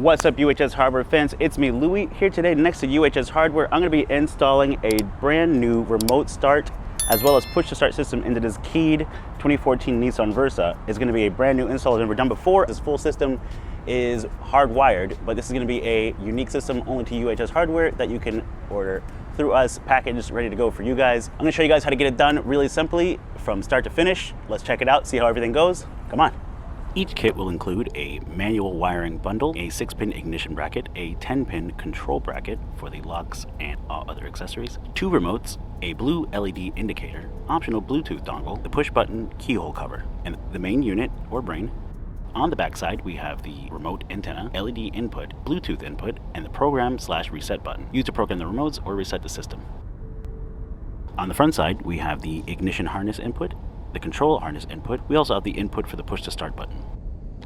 What's up, UHS Hardware fans? It's me, Louie, here today next to UHS Hardware. I'm going to be installing a brand new remote start as well as push to start system into this keyed 2014 Nissan Versa. It's going to be a brand new install. It's never done before. This full system is hardwired, but this is going to be a unique system only to UHS Hardware that you can order through us, packaged, ready to go for you guys. I'm going to show you guys how to get it done really simply from start to finish. Let's check it out, see how everything goes. Come on. Each kit will include a manual wiring bundle, a 6-pin ignition bracket, a 10-pin control bracket for the locks and all other accessories, 2 remotes, a blue LED indicator, optional Bluetooth dongle, the push button keyhole cover, and the main unit or brain. On the back side, we have the remote antenna, LED input, Bluetooth input, and the program/reset button, used to program the remotes or reset the system. On the front side, we have the ignition harness input, the control harness input. We also have the input for the push to start button.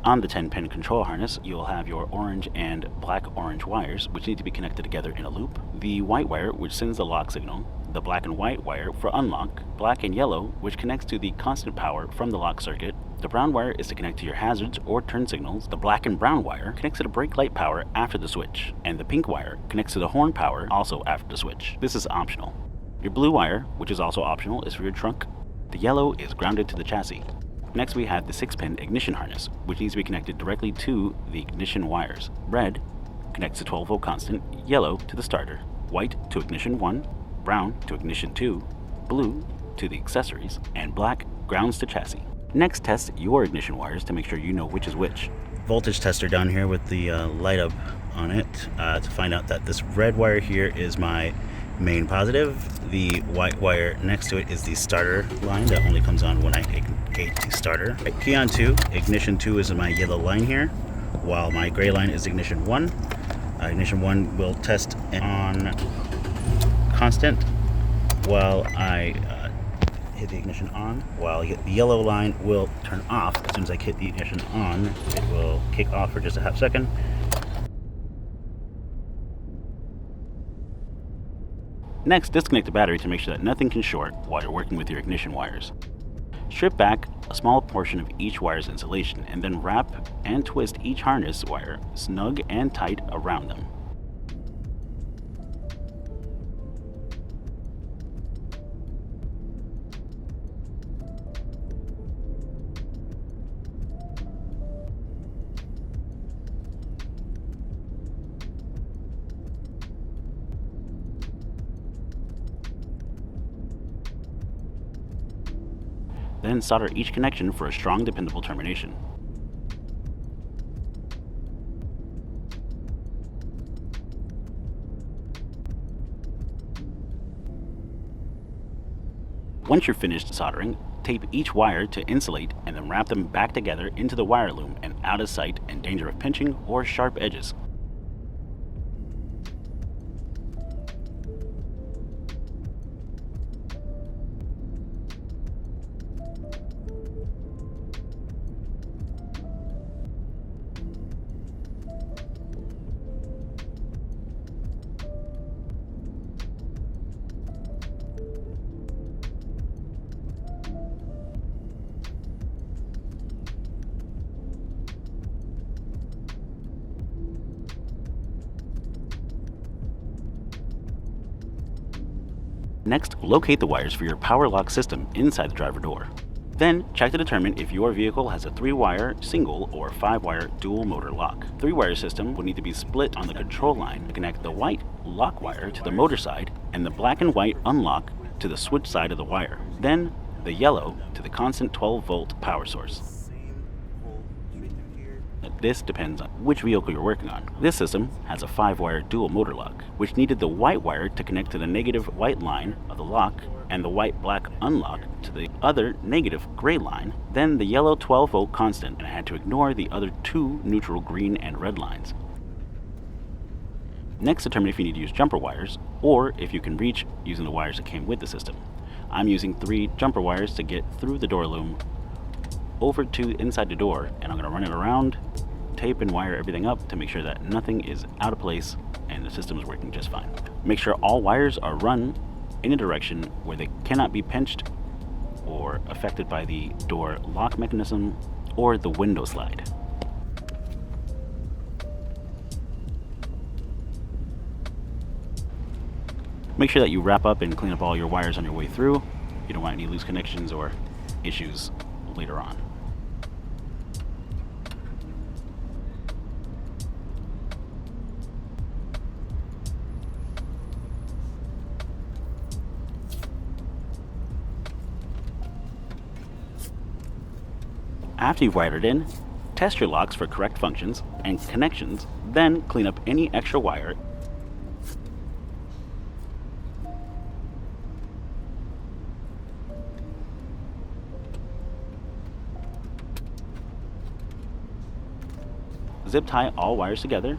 On the 10-pin control harness, you'll have your orange and black-orange wires, which need to be connected together in a loop, the white wire, which sends the lock signal, the black and white wire for unlock, black and yellow, which connects to the constant power from the lock circuit, the brown wire is to connect to your hazards or turn signals, the black and brown wire connects to the brake light power after the switch, and the pink wire connects to the horn power also after the switch. This is optional. Your blue wire, which is also optional, is for your trunk. The yellow is grounded to the chassis. Next we have the 6-pin ignition harness, which needs to be connected directly to the ignition wires. Red connects to 12-volt constant, yellow to the starter, white to ignition 1, brown to ignition 2, blue to the accessories, and black grounds to chassis. Next, test your ignition wires to make sure you know which is which. Voltage tester down here with the light up on it to find out that this red wire here is my main positive. The white wire next to it is the starter line that only comes on when I engage the starter. Key on 2, ignition 2 is my yellow line here, while my gray line is ignition 1. Ignition 1 will test on constant while I hit the ignition on, while the yellow line will turn off. As soon as I hit the ignition on, it will kick off for just a half second. Next, disconnect the battery to make sure that nothing can short while you're working with your ignition wires. Strip back a small portion of each wire's insulation and then wrap and twist each harness wire snug and tight around them. Then solder each connection for a strong, dependable termination. Once you're finished soldering, tape each wire to insulate and then wrap them back together into the wire loom and out of sight and danger of pinching or sharp edges. Next, locate the wires for your power lock system inside the driver door. Then, check to determine if your vehicle has a 3-wire single or 5-wire dual motor lock. 3-wire system will need to be split on the control line to connect the white lock wire to the motor side and the black and white unlock to the switch side of the wire. Then, the yellow to the constant 12-volt power source. This depends on which vehicle you're working on. This system has a 5-wire dual motor lock, which needed the white wire to connect to the negative white line of the lock and the white-black unlock to the other negative gray line, then the yellow 12-volt constant, and I had to ignore the other 2 neutral green and red lines. Next, determine if you need to use jumper wires or if you can reach using the wires that came with the system. I'm using 3 jumper wires to get through the door loom over to inside the door, and I'm going to run it around, tape and wire everything up to make sure that nothing is out of place and the system is working just fine. Make sure all wires are run in a direction where they cannot be pinched or affected by the door lock mechanism or the window slide. Make sure that you wrap up and clean up all your wires on your way through. You don't want any loose connections or issues later on. After you've wired it in, test your locks for correct functions and connections, then clean up any extra wire. Zip tie all wires together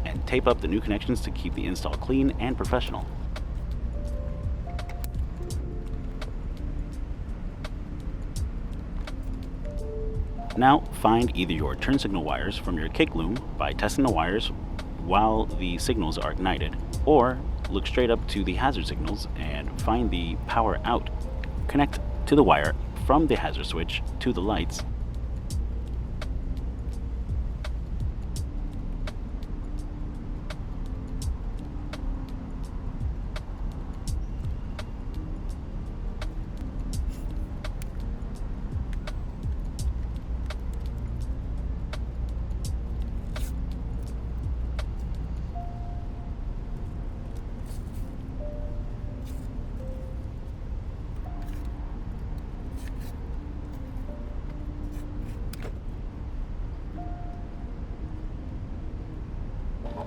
and tape up the new connections to keep the install clean and professional. Now find either your turn signal wires from your kick loom by testing the wires while the signals are ignited, or look straight up to the hazard signals and find the power out. Connect to the wire from the hazard switch to the lights.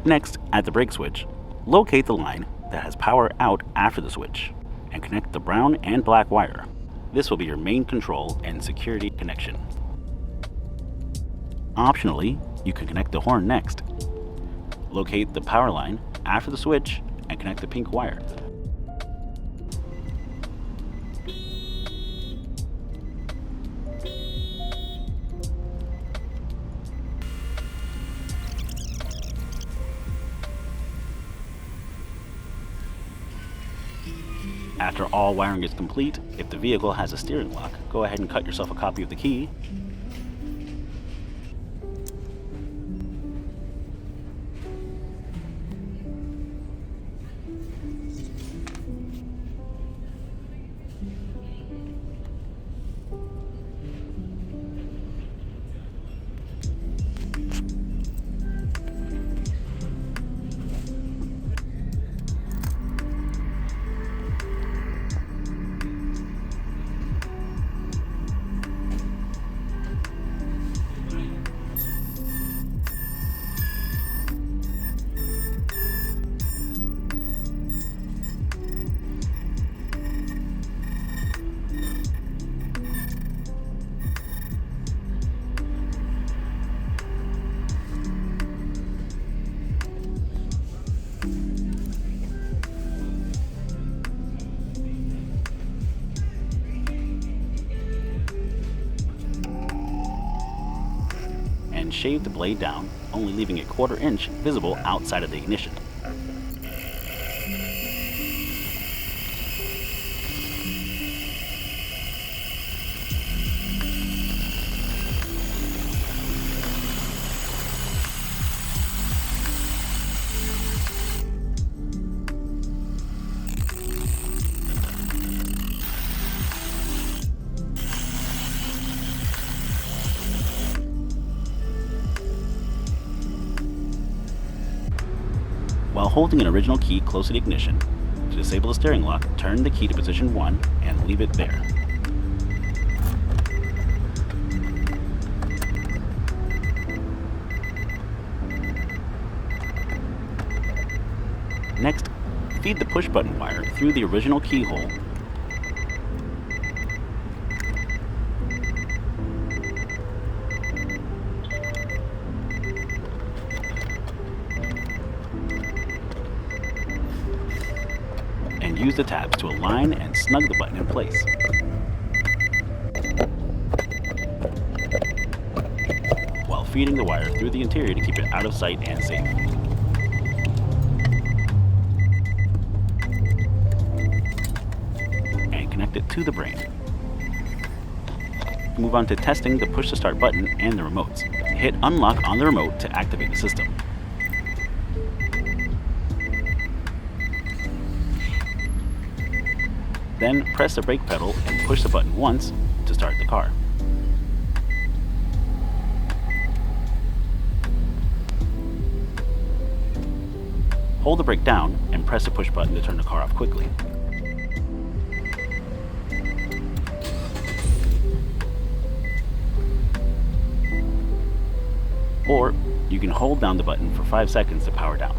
Next, at the brake switch, locate the line that has power out after the switch and connect the brown and black wire. This will be your main control and security connection. Optionally, you can connect the horn next. Locate the power line after the switch and connect the pink wire. After all wiring is complete, if the vehicle has a steering lock, go ahead and cut yourself a copy of the key. And shave the blade down, only leaving a 1/4 inch visible outside of the ignition. While holding an original key close to the ignition, to disable the steering lock, turn the key to position 1 and leave it there. Next, feed the push button wire through the original keyhole. And use the tabs to align and snug the button in place. While feeding the wire through the interior to keep it out of sight and safe. And connect it to the brain. Move on to testing the push to start button and the remotes. Hit unlock on the remote to activate the system. Then press the brake pedal and push the button once to start the car. Hold the brake down and press the push button to turn the car off quickly. Or you can hold down the button for 5 seconds to power down.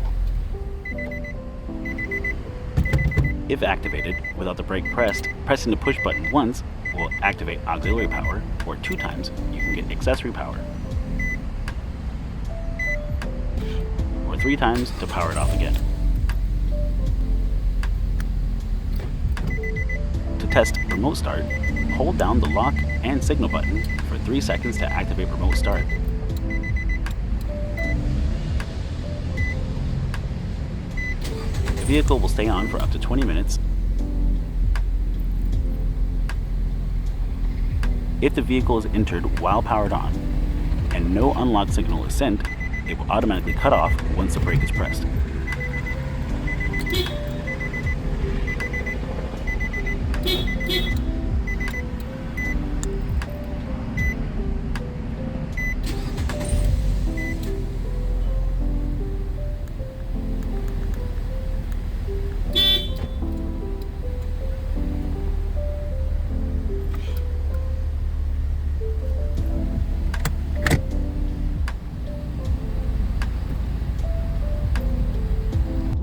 If activated without the brake pressed, pressing the push button once will activate auxiliary power, or 2 times you can get accessory power, or 3 times to power it off again. To test remote start, hold down the lock and signal button for 3 seconds to activate remote start. The vehicle will stay on for up to 20 minutes. If the vehicle is entered while powered on and no unlock signal is sent, it will automatically cut off once the brake is pressed.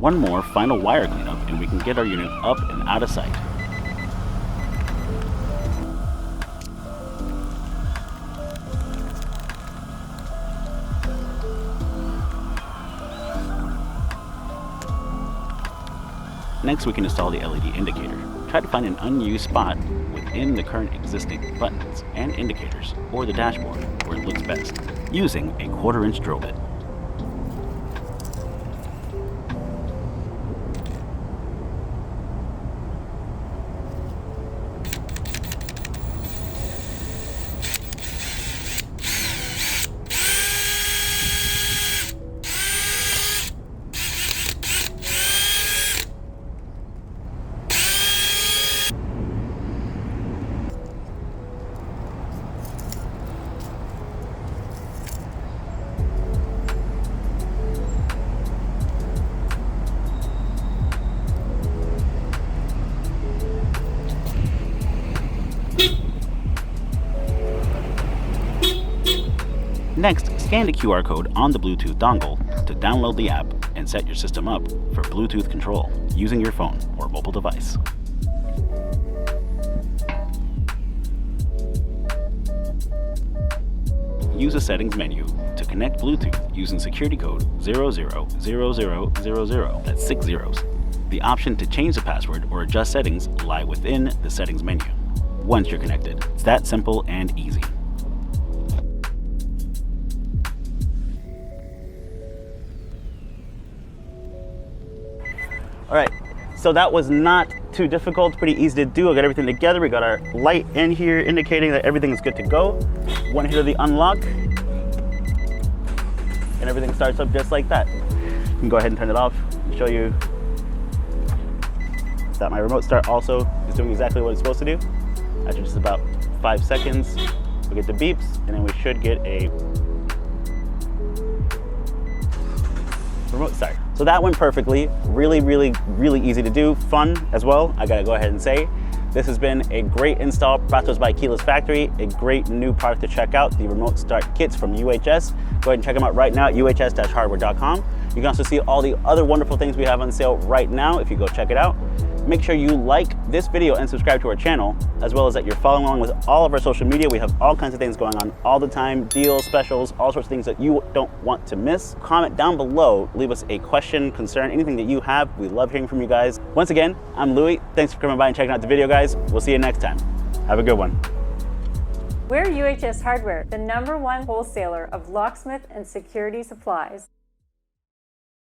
One more final wire cleanup and we can get our unit up and out of sight. Next we can install the LED indicator. Try to find an unused spot within the current existing buttons and indicators or the dashboard where it looks best, using a 1/4-inch drill bit. Next, scan the QR code on the Bluetooth dongle to download the app and set your system up for Bluetooth control using your phone or mobile device. Use the settings menu to connect Bluetooth using security code 000000. That's 6 zeros. The option to change the password or adjust settings lie within the settings menu once you're connected. It's that simple and easy. All right, so that was not too difficult, pretty easy to do. I got everything together. We got our light in here indicating that everything is good to go. One hit of the unlock, and everything starts up just like that. You can go ahead and turn it off and show you that my remote start also is doing exactly what it's supposed to do. After just about 5 seconds, we get the beeps, and then we should get a remote start. So that went perfectly. Really easy to do. Fun as well, I gotta go ahead and say. This has been a great install brought to us by KeylessFactory, a great new product to check out, the remote start kits from UHS. Go ahead and check them out right now at uhs-hardware.com. You can also see all the other wonderful things we have on sale right now if you go check it out. Make sure you like this video and subscribe to our channel, as well as that you're following along with all of our social media. We have all kinds of things going on all the time, deals, specials, all sorts of things that you don't want to miss. Comment down below, leave us a question, concern, anything that you have. We love hearing from you guys. Once again, I'm Louis. Thanks for coming by and checking out the video, guys. We'll see you next time. Have a good one. We're UHS Hardware, the #1 wholesaler of locksmith and security supplies.